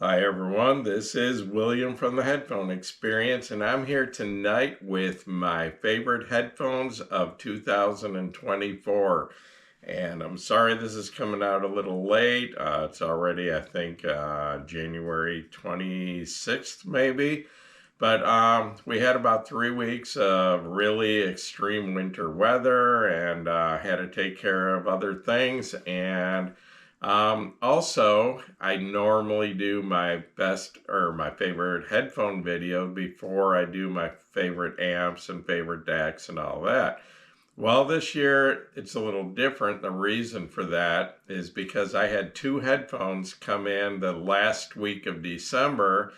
Hi everyone, this is William from the Headphone Experience, and I'm here tonight with my favorite headphones of 2024. And I'm sorry this is coming out a little late. It's already, I think, January 26th, maybe. But we had about 3 weeks of really extreme winter weather and had to take care of other things. And also, I normally do my best or my favorite headphone video before I do my favorite amps and favorite DACs and all that. Well, this year it's a little different. The reason for that is because I had two headphones come in the last week of December,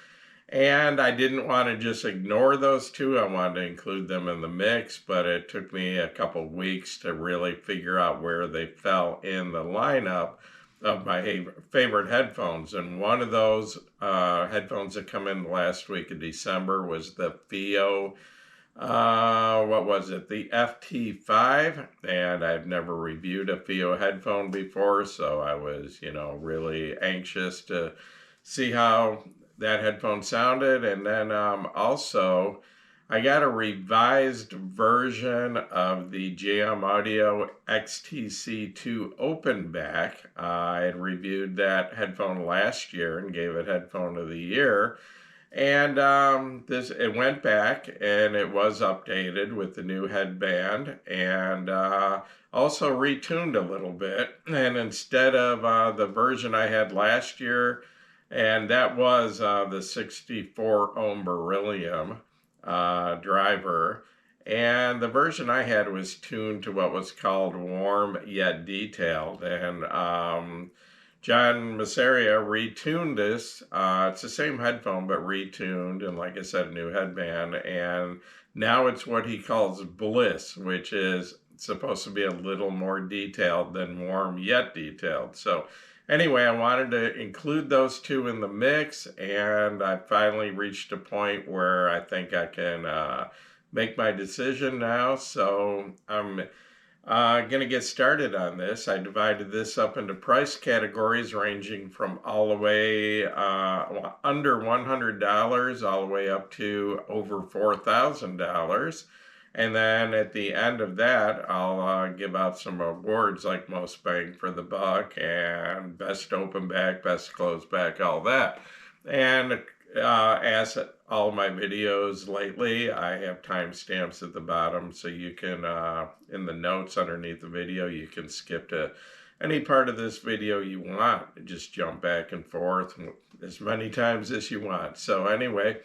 and I didn't want to just ignore those two. I wanted to include them in the mix, but it took me a couple weeks to really figure out where they fell in the lineup of my favorite headphones. And one of those headphones that come in the last week of December was the FIO, what was it? The FT5. And I've never reviewed a FIO headphone before, so I was, really anxious to see how that headphone sounded. And then also, I got a revised version of the JM Audio XTC2 Open Back. I had reviewed that headphone last year and gave it Headphone of the Year. And it went back and it was updated with the new headband and also retuned a little bit. And instead of the version I had last year, and that was the 64 ohm beryllium driver. And the version I had was tuned to what was called warm yet detailed. And John Masseria retuned this. It's the same headphone, but retuned. And like I said, a new headband. And now it's what he calls Bliss, which is supposed to be a little more detailed than warm yet detailed. So anyway, I wanted to include those two in the mix, and I finally reached a point where I think I can make my decision now. So I'm going to get started on this. I divided this up into price categories ranging from all the way under $100 all the way up to over $4,000. And then at the end of that, I'll give out some awards like most bang for the buck and best open back, best closed back, all that. And as all my videos lately, I have timestamps at the bottom, so you can, in the notes underneath the video, you can skip to any part of this video you want. Just jump back and forth as many times as you want. So anyway,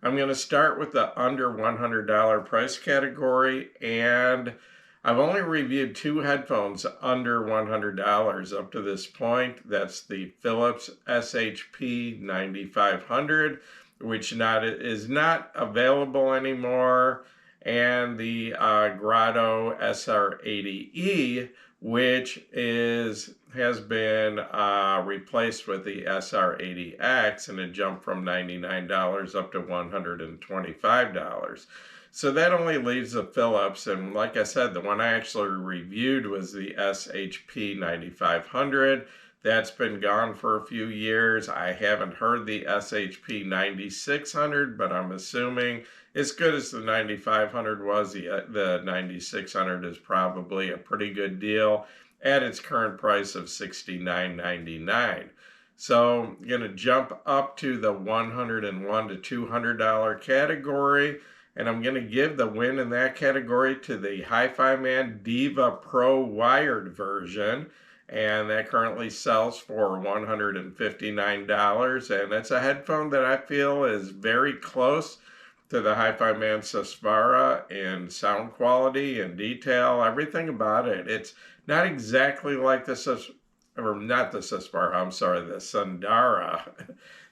I'm going to start with the under $100 price category, and I've only reviewed two headphones under $100 up to this point. That's the Philips SHP 9500, which is not available anymore, and the Grotto SR80E, which has been replaced with the SR80X, and it jumped from $99 up to $125. So that only leaves the Philips, and like I said, the one I actually reviewed was the SHP 9500. That's been gone for a few years. I haven't heard the SHP 9600, but I'm assuming as good as the 9500 was, the 9600 is probably a pretty good deal at its current price of $69.99. So I'm going to jump up to the $101 to $200 category, and I'm going to give the win in that category to the Hi-Fi Man Diva Pro wired version. And that currently sells for $159. And it's a headphone that I feel is very close to the Hi-Fi Man Sesfara in sound quality and detail, everything about it. It's not exactly like the Sesfara, I'm sorry, the Sundara.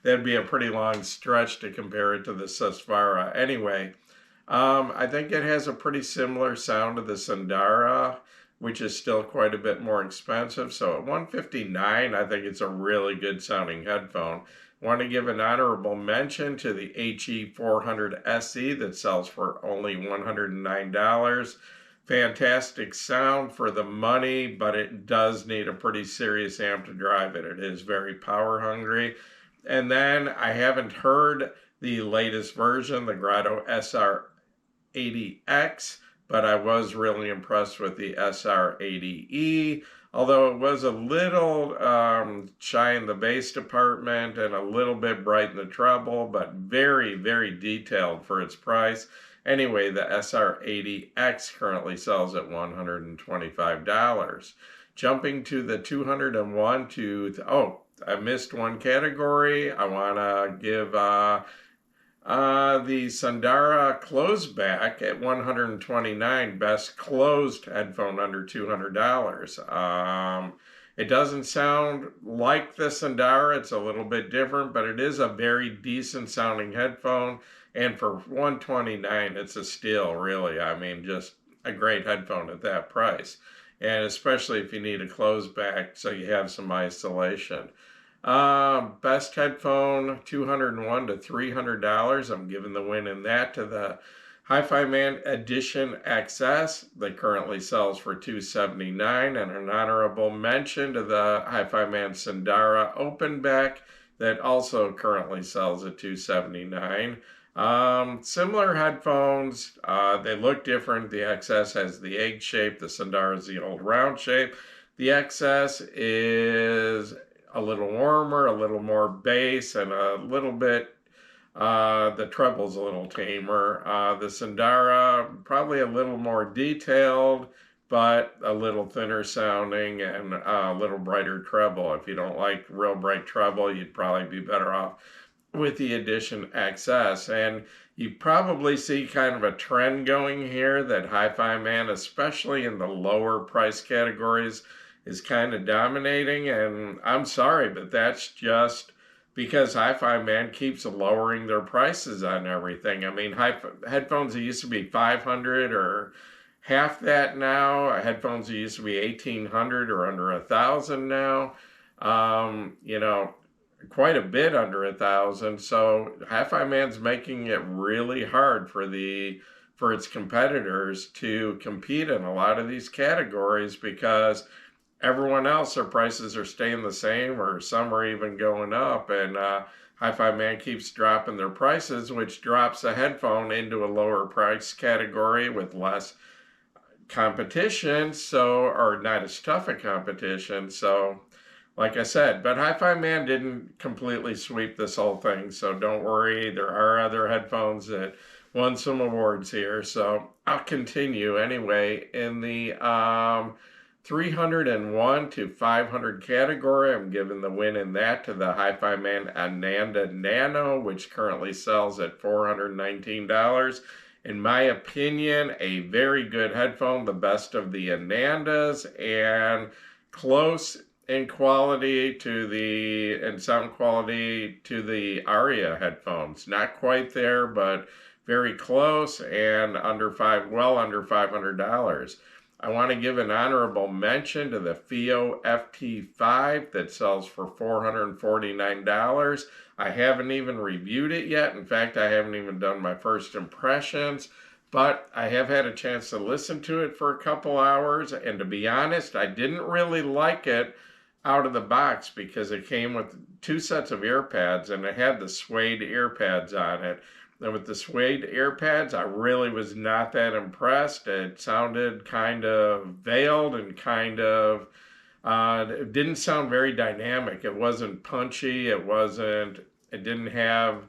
That'd be a pretty long stretch to compare it to the Sesfara. Anyway, I think it has a pretty similar sound to the Sundara, which is still quite a bit more expensive. So at $159, I think it's a really good sounding headphone. Want to give an honorable mention to the HE400 SE that sells for only $109. Fantastic sound for the money, but it does need a pretty serious amp to drive it. It is very power hungry. And then I haven't heard the latest version, the Grotto SR80X, but I was really impressed with the SR80E, although it was a little shy in the bass department and a little bit bright in the treble, but very, very detailed for its price. Anyway, the SR80X currently sells at $125. Jumping to the 201 oh, I missed one category. I want to give the Sundara closeback at $129, best closed headphone under $200. It doesn't sound like the Sundara. It's a little bit different, but it is a very decent sounding headphone. And for $129, it's a steal, really. I mean, just a great headphone at that price. And especially if you need a closeback so you have some isolation. Best headphone, $201 to $300. I'm giving the win in that to the Hi-Fi Man Edition XS that currently sells for $279, and an honorable mention to the Hi-Fi Man Sundara Openback that also currently sells at $279. Similar headphones, they look different. The XS has the egg shape, the Sundara is the old round shape. The XS is a little warmer, a little more bass, and a little bit, the treble's a little tamer. The Sundara, probably a little more detailed, but a little thinner sounding and a little brighter treble. If you don't like real bright treble, you'd probably be better off with the Edition XS. And you probably see kind of a trend going here that Hi-Fi Man, especially in the lower price categories, is kind of dominating. And I'm sorry, but that's just because Hi-Fi Man keeps lowering their prices on everything. I mean, headphones that used to be $500 or half that now. Headphones that used to be $1,800 or under $1,000 now. You know, quite a bit under $1,000. So Hi-Fi Man's making it really hard for its competitors to compete in a lot of these categories, because everyone else, their prices are staying the same, or some are even going up, and Hi-Fi Man keeps dropping their prices, which drops a headphone into a lower price category with less competition, or not as tough a competition. So like I said, but Hi-Fi Man didn't completely sweep this whole thing, so don't worry. There are other headphones that won some awards here, so I'll continue anyway. In the 301 to 500 category, I'm giving the win in that to the Hi-Fi Man Ananda Nano, which currently sells at $419. In my opinion, a very good headphone, the best of the Anandas, and close in quality to and sound quality to the Aria headphones. Not quite there, but very close, and well under $500. I want to give an honorable mention to the FIO FT5 that sells for $449. I haven't even reviewed it yet. In fact, I haven't even done my first impressions, but I have had a chance to listen to it for a couple hours, and to be honest, I didn't really like it out of the box because it came with 2 sets of ear pads, and it had the suede ear pads on it. And with the suede ear pads, I really was not that impressed. It sounded kind of veiled and kind of, it didn't sound very dynamic. It wasn't punchy. It didn't have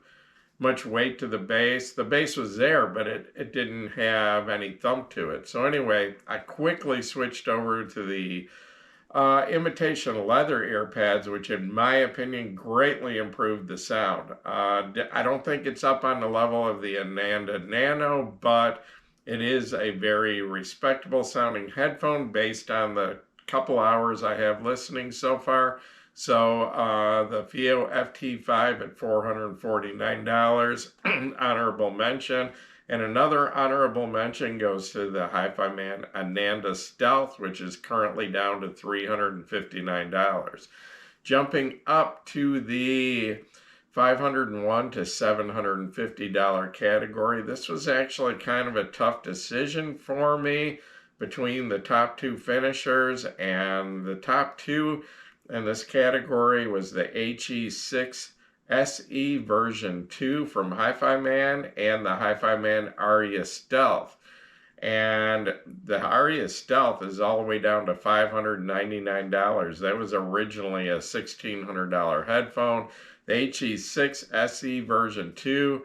much weight to the bass. The bass was there, but it didn't have any thump to it. So anyway, I quickly switched over to the imitation leather ear pads, which in my opinion greatly improved the sound. I don't think it's up on the level of the Ananda Nano, but it is a very respectable sounding headphone based on the couple hours I have listening so far. So the FIO FT5 at $449, honorable mention. And another honorable mention goes to the Hi-Fi Man Ananda Stealth, which is currently down to $359. Jumping up to the $501 to $750 category, this was actually kind of a tough decision for me between the top 2 finishers, and the top 2 in this category was the HE6 SE version 2 from Hi-Fi Man and the Hi-Fi Man Aria Stealth. And the Aria Stealth is all the way down to $599. That was originally a $1,600 headphone. The HE6 SE version 2,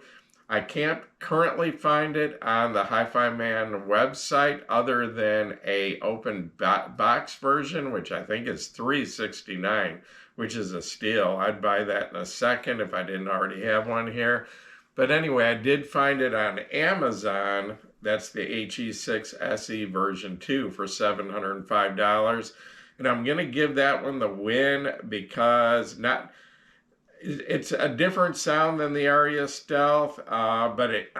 I can't currently find it on the Hi-Fi Man website other than a open box version, which I think is $369, which is a steal. I'd buy that in a second if I didn't already have one here. But anyway, I did find it on Amazon. That's the HE6 SE version 2 for $705. And I'm going to give that one the win because it's a different sound than the Aria Stealth, but it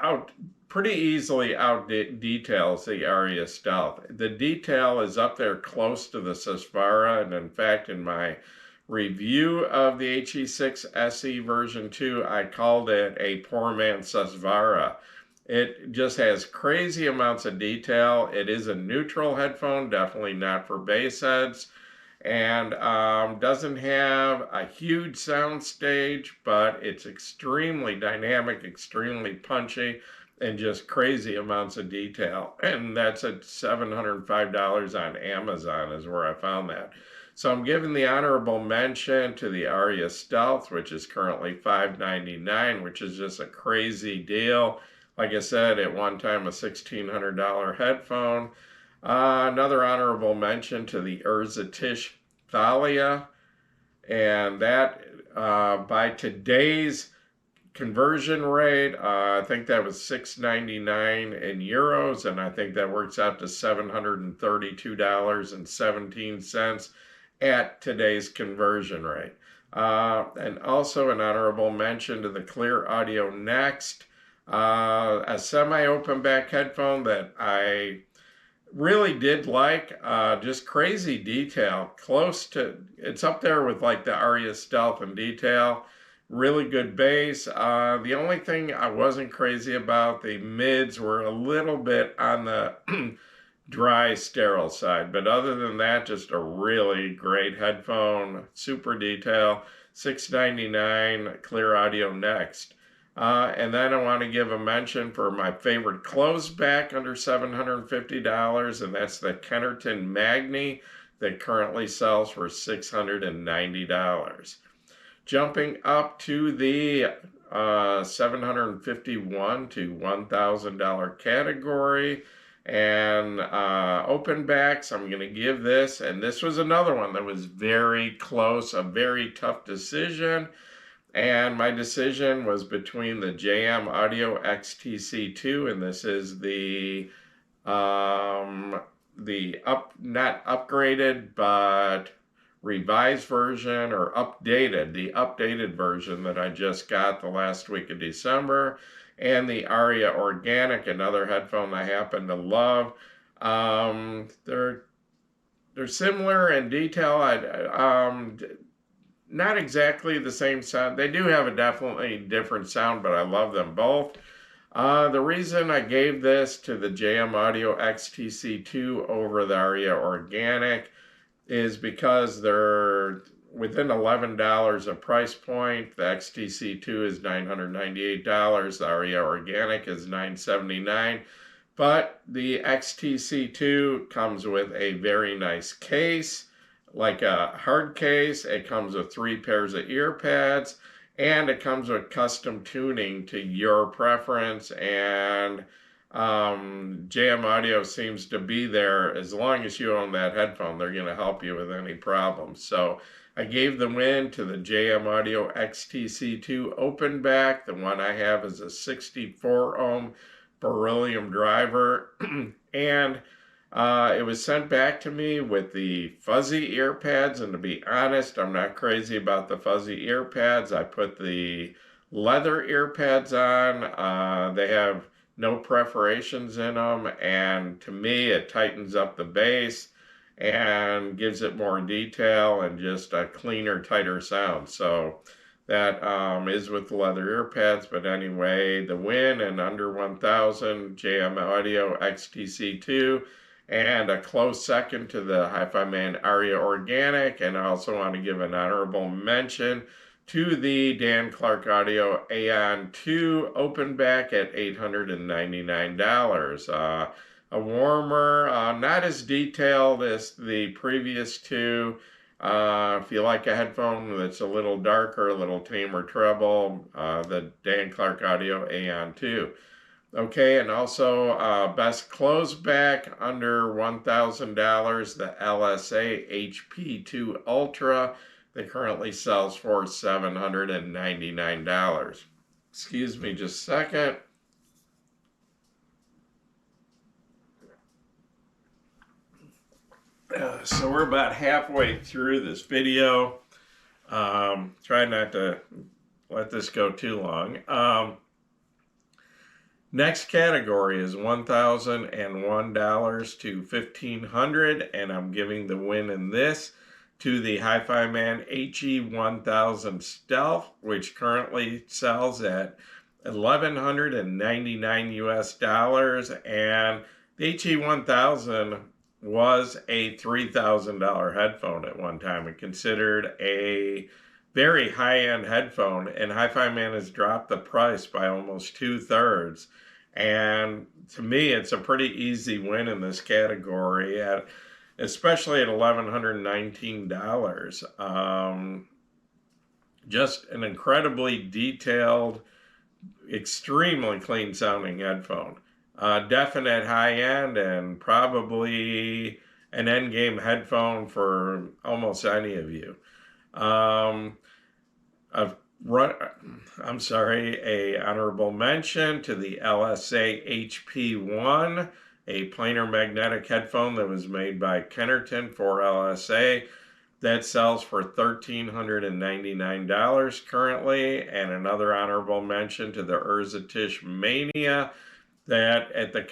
pretty easily out details the Aria Stealth. The detail is up there close to the Susvara, and in fact, in my review of the HE6 SE version 2, I called it a poor man's Susvara. It just has crazy amounts of detail. It is a neutral headphone, definitely not for bass heads, and doesn't have a huge sound stage, but it's extremely dynamic, extremely punchy, and just crazy amounts of detail. And that's at $705 on Amazon is where I found that. So I'm giving the honorable mention to the Aria Stealth, which is currently $599, which is just a crazy deal. Like I said, at one time a $1,600 headphone. Another honorable mention to the Urzatish Thalia, and that by today's conversion rate, I think that was $6.99 in euros, and I think that works out to $732.17 at today's conversion rate. And also an honorable mention to the Clear Audio Next, a semi-open back headphone that I really did like. Just crazy detail, close to, it's up there with like the Aria Stealth in detail. Really good bass. The only thing I wasn't crazy about, the mids were a little bit on the dry, sterile side. But other than that, just a really great headphone, super detail, $699, Clear Audio Next. And then I want to give a mention for my favorite closed back under $750, and that's the Kennerton Magni that currently sells for $690. Jumping up to the $751 to $1,000 category, and open backs, I'm going to give this, and this was another one that was very close, a very tough decision. And my decision was between the JM Audio XTC2, and this is not upgraded, but revised version, or updated, the updated version that I just got the last week of December, and the Aria Organic, another headphone I happen to love. They're similar in detail. Not exactly the same sound. They do have a definitely different sound, but I love them both. The reason I gave this to the JM Audio XTC2 over the Aria Organic is because they're within $11 of price point. The XTC2 is $998. The Aria Organic is $979. But the XTC2 comes with a very nice case, like a hard case. It comes with 3 pairs of ear pads, and it comes with custom tuning to your preference, and JM Audio seems to be there. As long as you own that headphone, they're going to help you with any problems. So I gave the win to the JM Audio XTC2 open back. The one I have is a 64 ohm beryllium driver, and it was sent back to me with the fuzzy ear pads, and to be honest, I'm not crazy about the fuzzy ear pads. I put the leather ear pads on. They have no perforations in them, and to me it tightens up the bass and gives it more detail and just a cleaner, tighter sound. So that is with the leather ear pads. But anyway, the win, and under 1,000, JM Audio XTC2, and a close second to the Hi-Fi Man Aria Organic. And I also want to give an honorable mention to the Dan Clark Audio Aeon 2 open back at $899. A warmer, not as detailed as the previous two. If you like a headphone that's a little darker, a little tamer treble, the Dan Clark Audio Aeon 2. Okay, and also best close back under $1,000, the LSA HP2 Ultra that currently sells for $799. Excuse me just a second. So we're about halfway through this video. Try not to let this go too long. Next category is $1,001 to $1,500, and I'm giving the win in this to the Hi-Fi Man HE1000 Stealth, which currently sells at $1,199 US, and the HE1000 was a $3,000 headphone at one time and considered a very high-end headphone, and Hi-Fi Man has dropped the price by almost 2/3. And to me, it's a pretty easy win in this category, especially at $1,119. Just an incredibly detailed, extremely clean sounding headphone. Definite high end and probably an end game headphone for almost any of you. A honorable mention to the LSA HP1, a planar magnetic headphone that was made by Kennerton for LSA that sells for $1,399 currently, and another honorable mention to the Urzatish Mania that at the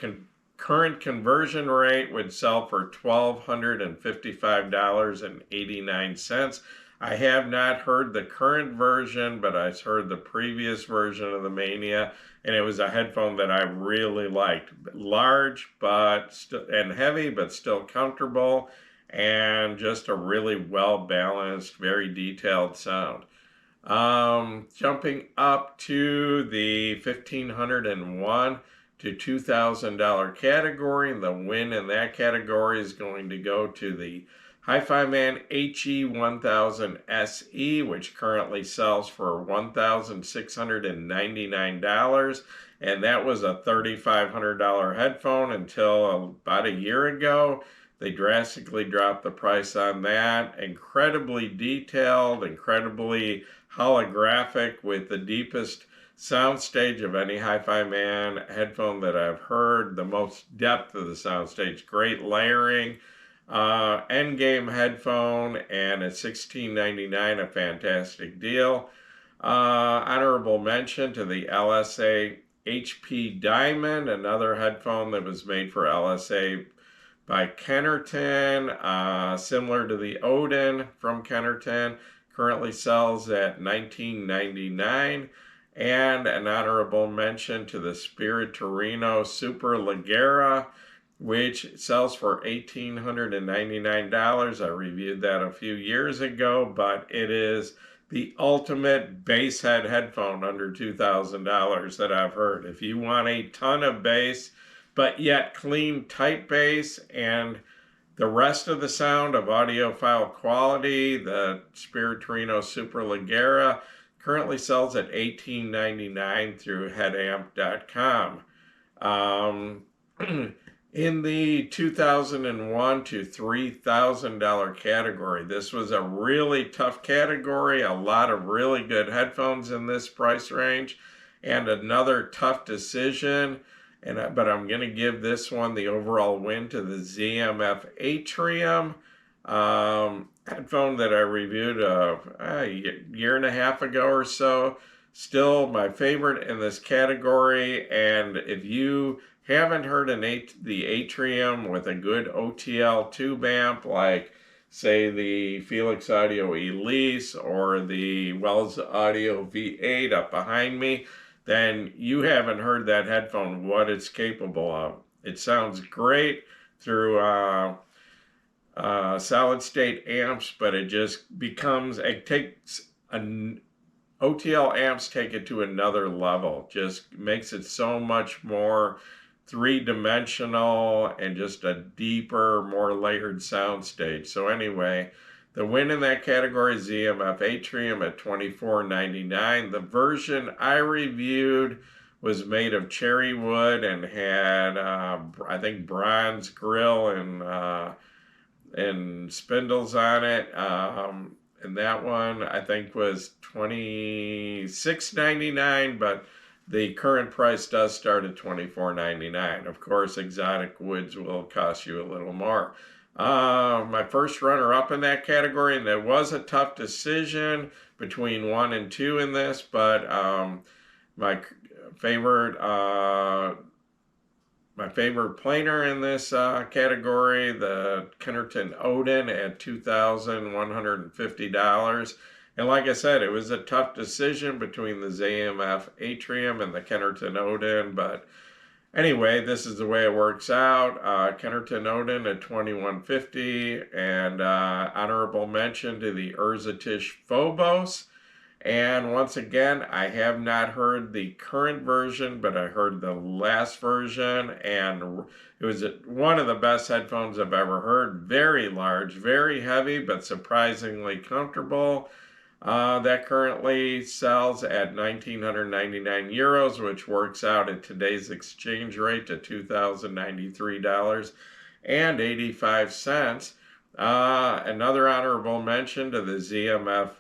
current conversion rate would sell for $1,255.89. I have not heard the current version, but I heard the previous version of the Mania, and it was a headphone that I really liked. Large and heavy, but still comfortable, and just a really well-balanced, very detailed sound. Jumping up to the $1,501 to $2,000 category, and the win in that category is going to go to the Hi-Fi Man HE1000 SE, which currently sells for $1,699, and that was a $3,500 headphone until about a year ago. They drastically dropped the price on that. Incredibly detailed, incredibly holographic, with the deepest soundstage of any Hi-Fi Man headphone that I've heard. The most depth of the soundstage, great layering. Endgame headphone, and at $16.99, a fantastic deal. Honorable mention to the LSA HP Diamond, another headphone that was made for LSA by Kennerton, similar to the Odin from Kennerton, currently sells at $19.99. And an honorable mention to the Spiritorino Super Leggera, which sells for $1,899. I reviewed that a few years ago, but it is the ultimate bass head headphone under $2,000 that I've heard. If you want a ton of bass, but yet clean, tight bass, and the rest of the sound of audiophile quality, the Spiritorino Super Leggera currently sells at $18.99 through headamp.com. In the $2,001 to $3,000 category, this was a really tough category, a lot of really good headphones in this price range, and another tough decision. But I'm going to give this one the overall win to the ZMF Atrium headphone that I reviewed a year and a half ago or so. Still my favorite in this category, and if you haven't heard the Atrium with a good OTL tube amp, like say the Felix Audio Elise or the Wells Audio V8 up behind me, then you haven't heard that headphone, what it's capable of. It sounds great through solid state amps, but it takes a OTL amps take it to another level. Just makes it so much more three-dimensional and just a deeper, more layered soundstage. So anyway, the win in that category is ZMF Atrium at $24.99. The version I reviewed was made of cherry wood and had, I think, bronze grill and spindles on it. And that one I think was $26.99, but the current price does start at $24.99. Of course, exotic woods will cost you a little more. My first runner-up in that category, and there was a tough decision between 1 and 2 in this, but my favorite planer in this category, the Kennerton Odin at $2,150. And like I said, it was a tough decision between the ZMF Atrium and the Kennerton Odin, but anyway, this is the way it works out. Kennerton Odin at $2,150, and honorable mention to the Urzatish Phobos. And once again, I have not heard the current version, but I heard the last version, and it was one of the best headphones I've ever heard. Very large, very heavy, but surprisingly comfortable. That currently sells at 1,999 euros, which works out at today's exchange rate to $2,093.85. Another honorable mention to the ZMF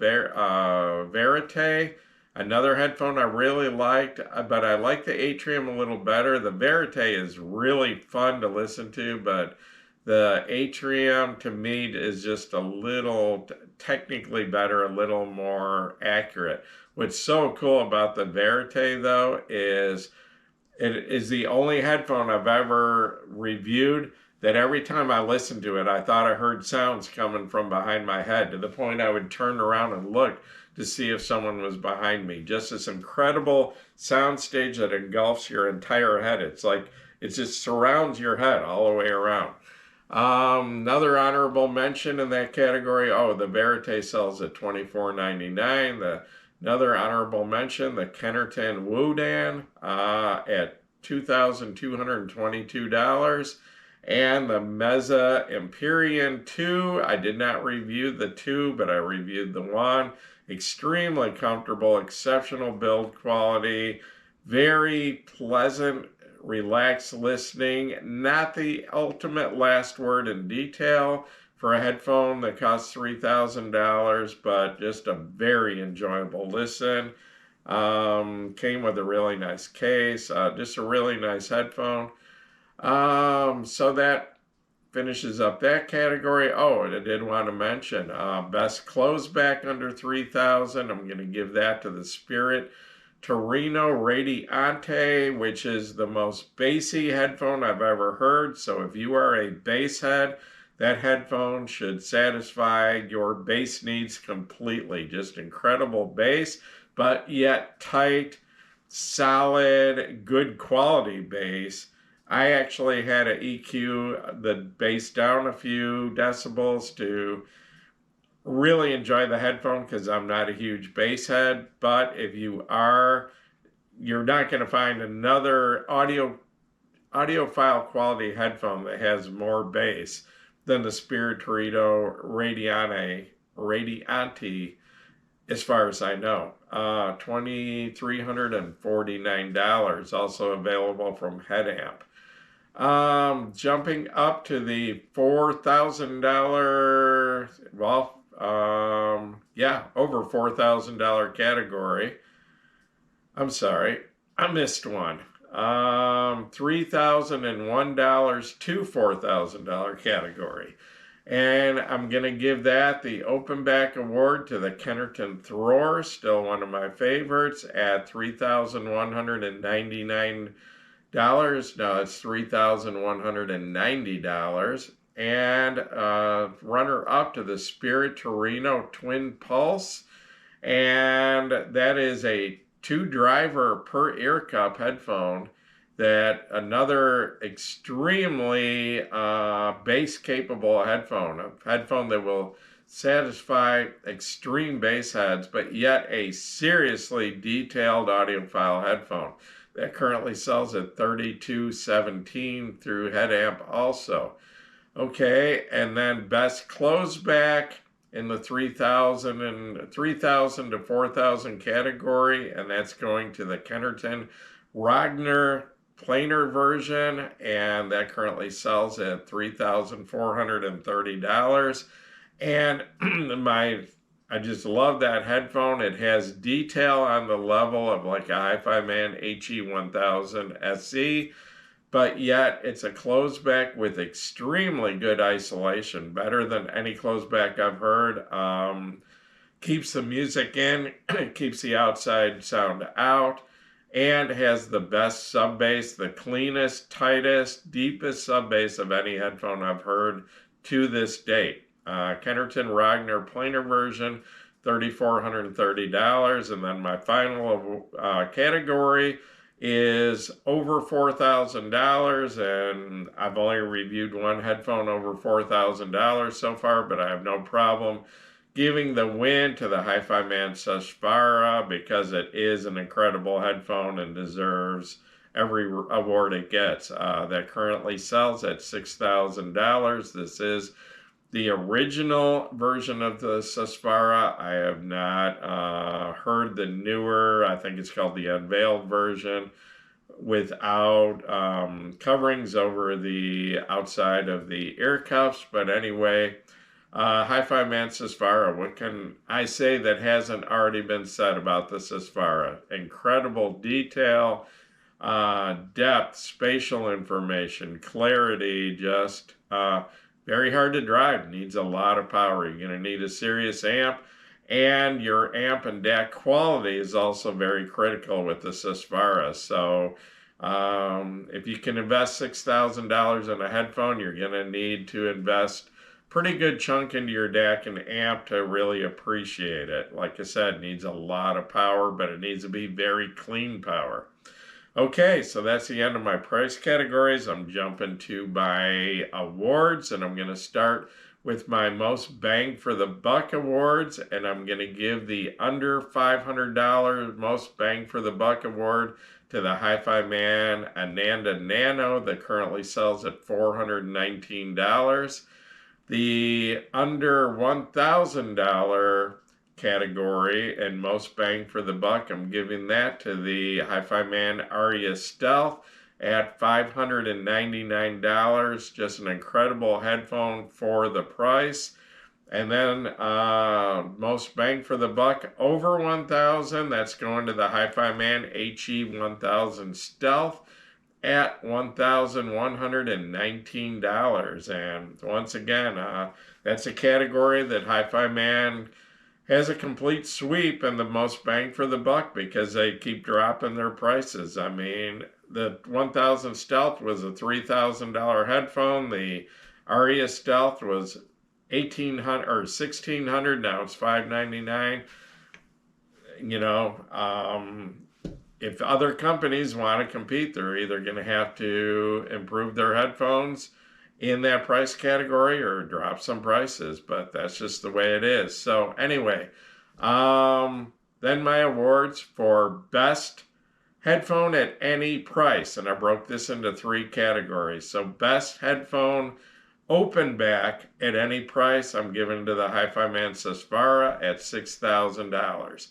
Verite, another headphone I really liked, but I like the Atrium a little better. The Verite is really fun to listen to, but the Atrium to me is just a little technically better, a little more accurate. What's so cool about the Verite though is it is the only headphone I've ever reviewed that every time I listened to it, I thought I heard sounds coming from behind my head, to the point I would turn around and look to see if someone was behind me. Just this incredible soundstage that engulfs your entire head. It's like it just surrounds your head all the way around. Another honorable mention in that category, the Verite sells at $24.99. Another honorable mention, the Kennerton Wodan at $2,222. And the Meza Empyrean 2, I did not review the 2, but I reviewed the 1. Extremely comfortable, exceptional build quality, very pleasant, relaxed listening. Not the ultimate last word in detail for a headphone that costs $3,000, but just a very enjoyable listen. Came with a really nice case, just a really nice headphone. So that finishes up that category. I did want to mention best close back under $3,000. I'm going to give that to the Spirit Torino Radiante, which is the most bassy headphone I've ever heard. So if you are a bass head, that headphone should satisfy your bass needs completely. Just incredible bass, but yet tight, solid, good quality bass. I actually had to EQ the bass down a few decibels to really enjoy the headphone, because I'm not a huge bass head. But if you are, you're not going to find another audiophile quality headphone that has more bass than the Spirit Torino Radiante, as far as I know. $2,349, also available from Headamp. Jumping up to the $4,000, over $4,000 category. I'm sorry, I missed one. $3,001 to $4,000 category. And I'm going to give that the Open Back Award to the Kennerton Thror, still one of my favorites, at $3,199. No, it's $3,190. And runner up to the Spirit Torino Twin Pulse. And that is a 2-driver per ear cup headphone, that another extremely bass capable headphone, a headphone that will satisfy extreme bass heads, but yet a seriously detailed audiophile headphone that currently sells at $32.17 through Headamp also. Okay, and then best closeback in the 3,000 to 4,000 category, and that's going to the Kennerton Rogner planar version, and that currently sells at $3,430. And I just love that headphone. It has detail on the level of like a Hi-Fi Man HE1000 SE, but yet it's a closeback with extremely good isolation, better than any closeback I've heard. Keeps the music in, keeps the outside sound out, and has the best sub bass, the cleanest, tightest, deepest sub bass of any headphone I've heard to this date. Kennerton Rogner planar version, $3,430, and then my final category is over $4,000, and I've only reviewed one headphone over $4,000 so far, but I have no problem giving the win to the Hi-Fi Man Susvara because it is an incredible headphone and deserves every award it gets. That currently sells at $6,000. This is the original version of the Susvara. I have not heard the newer, I think it's called the unveiled version, without coverings over the outside of the ear cuffs. But anyway, Hi-Fi Man Susvara, what can I say that hasn't already been said about the Susvara? Incredible detail, depth, spatial information, clarity, just very hard to drive, needs a lot of power. You're going to need a serious amp, and your amp and DAC quality is also very critical with the Susvara. So if you can invest $6,000 in a headphone, you're going to need to invest pretty good chunk into your DAC and amp to really appreciate it. Like I said, it needs a lot of power, but it needs to be very clean power. Okay, so that's the end of my price categories. I'm jumping to my awards, and I'm going to start with my most bang for the buck awards, and I'm going to give the under $500 most bang for the buck award to the Hi-Fi Man Ananda Nano that currently sells at $419. The under $1,000 category and most bang for the buck, I'm giving that to the Hi-Fi Man Aria Stealth at $599. Just an incredible headphone for the price. And then most bang for the buck over $1,000, that's going to the Hi-Fi Man HE1000 Stealth at $1,119. And once again, that's a category that Hi-Fi Man has a complete sweep and the most bang for the buck because they keep dropping their prices. I mean, the 1000 Stealth was a $3,000 headphone. The Aria Stealth was $1,800 or $1,600. Now it's $599. You know, if other companies want to compete, they're either going to have to improve their headphones in that price category or drop some prices, but that's just the way it is. So anyway, then my awards for best headphone at any price, and I broke this into 3 categories. So best headphone open back at any price, I'm giving to the Hi-Fi Man Susvara at $6,000.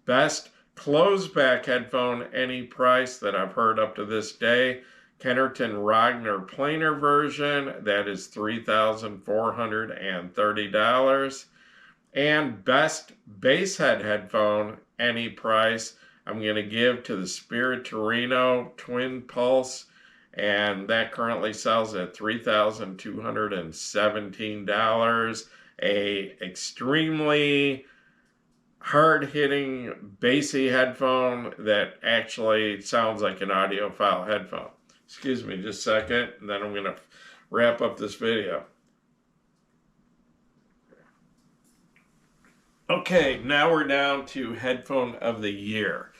Best closed back headphone any price that I've heard up to this day, Kennerton Rogner planar version, that is $3,430. And best bass head headphone any price, I'm going to give to the Spirit Torino Twin Pulse, and that currently sells at $3,217. A extremely hard-hitting bassy headphone that actually sounds like an audiophile headphone. Excuse me just a second, and then I'm going to wrap up this video. Okay, now we're down to headphone of the year.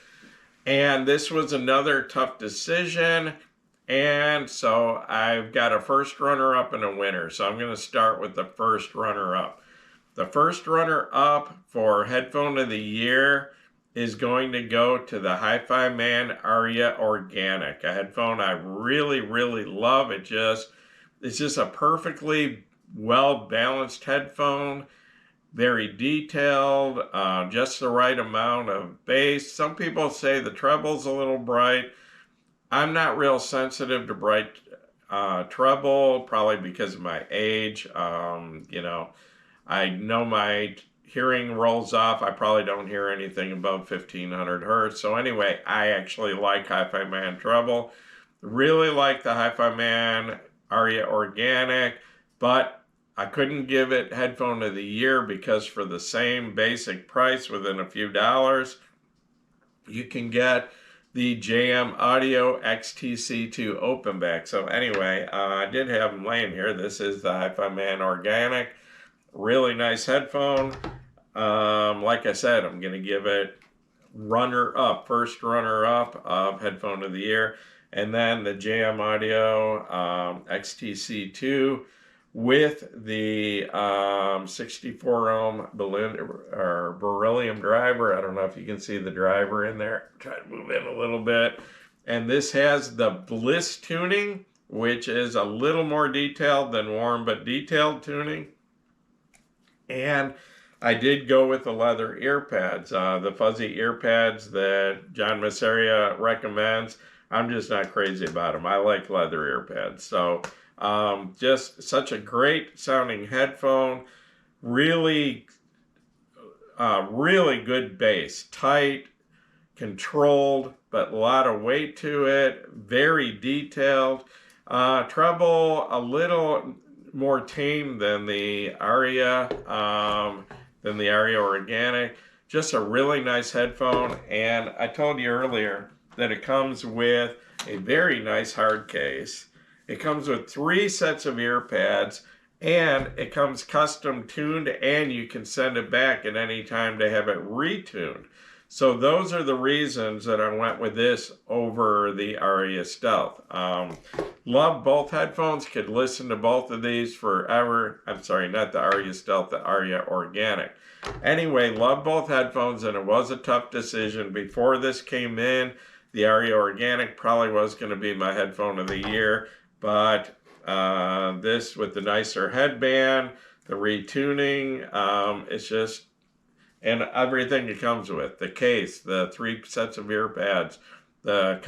And this was another tough decision. And so I've got a first runner-up and a winner. So I'm going to start with the first runner-up. The first runner-up for Headphone of the Year is going to go to the Hi-Fi Man Aria Organic, a headphone I really, really love. It's just a perfectly well-balanced headphone, very detailed, just the right amount of bass. Some people say the treble's a little bright. I'm not real sensitive to bright treble, probably because of my age. I know my hearing rolls off. I probably don't hear anything above 1500 hertz. So anyway, I actually like Hi-Fi Man treble. Really like the Hi-Fi Man Aria Organic, but I couldn't give it Headphone of the Year because for the same basic price, within a few dollars, you can get the JM Audio XTC2 open back. So anyway, I did have them laying here. This is the Hi-Fi Man Organic. Really nice headphone. Like I said, I'm going to give it first runner-up of Headphone of the Year. And then the JM Audio XTC2 with the 64 ohm beryllium driver. I don't know if you can see the driver in there. Try to move in a little bit. And this has the Bliss tuning, which is a little more detailed than warm but detailed tuning. And I did go with the leather ear pads, the fuzzy ear pads that John Masseria recommends. I'm just not crazy about them. I like leather ear pads. So just such a great sounding headphone. Really, really good bass. Tight, controlled, but a lot of weight to it. Very detailed. Treble, a little more tame than the Aria Organic. Just a really nice headphone, and I told you earlier that it comes with a very nice hard case. It comes with 3 sets of ear pads, and it comes custom tuned, and you can send it back at any time to have it retuned. So those are the reasons that I went with this over the Aria Stealth. Love both headphones, could listen to both of these forever. I'm sorry, not the Aria Stealth, the Aria Organic. Anyway, love both headphones, and it was a tough decision. Before this came in, the Aria Organic probably was going to be my Headphone of the Year, but this with the nicer headband, the retuning, it's just, and everything it comes with, the case, the 3 sets of ear pads, the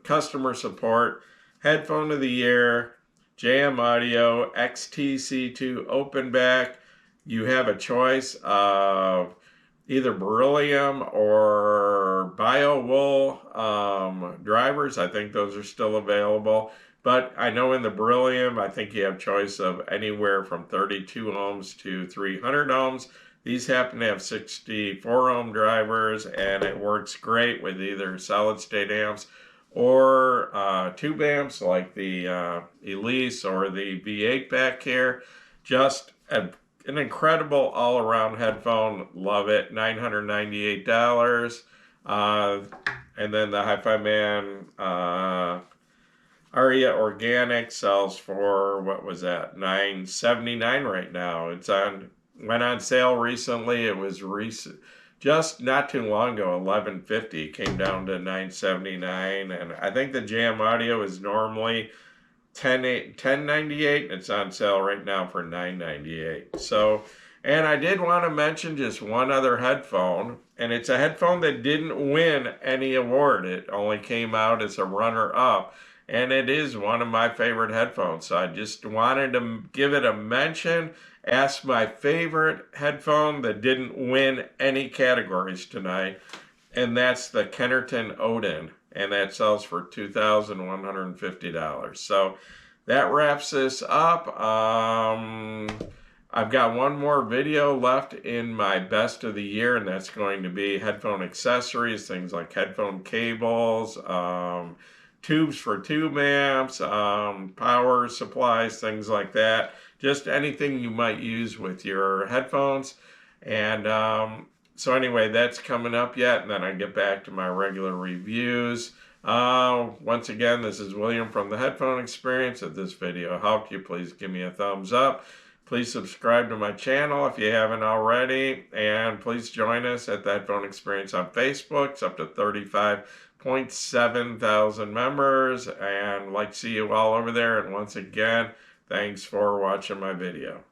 customer support, Headphone of the Year, JM Audio, XTC2 open back. You have a choice of either beryllium or bio wool drivers. I think those are still available. But I know in the beryllium, I think you have choice of anywhere from 32 ohms to 300 ohms. These happen to have 64 ohm drivers, and it works great with either solid state amps or tube amps like the Elise or the V8 back here. Just an incredible all-around headphone. Love it. $998. And then the Hi-Fi Man Aria Organic sells for, what was that, $979 right now. Went on sale recently. It was just not too long ago, $1150. Came down to $979, and I think the JM Audio is normally $1098. It's on sale right now for $998. So, and I did want to mention just one other headphone, and it's a headphone that didn't win any award. It only came out as a runner-up, and it is one of my favorite headphones. So I just wanted to give it a mention. Ask my favorite headphone that didn't win any categories tonight, and that's the Kennerton Odin, and that sells for $2,150. So that wraps this up. I've got one more video left in my best of the year, and that's going to be headphone accessories, things like headphone cables, tubes for tube amps, power supplies, things like that. Just anything you might use with your headphones. And so anyway, that's coming up yet, and then I get back to my regular reviews. Once again, this is William from the Headphone Experience. If this video helped you, please give me a thumbs up. Please subscribe to my channel if you haven't already, and please join us at the Headphone Experience on Facebook. It's up to 35.7 thousand members, and I'd like to see you all over there. And once again, thanks for watching my video.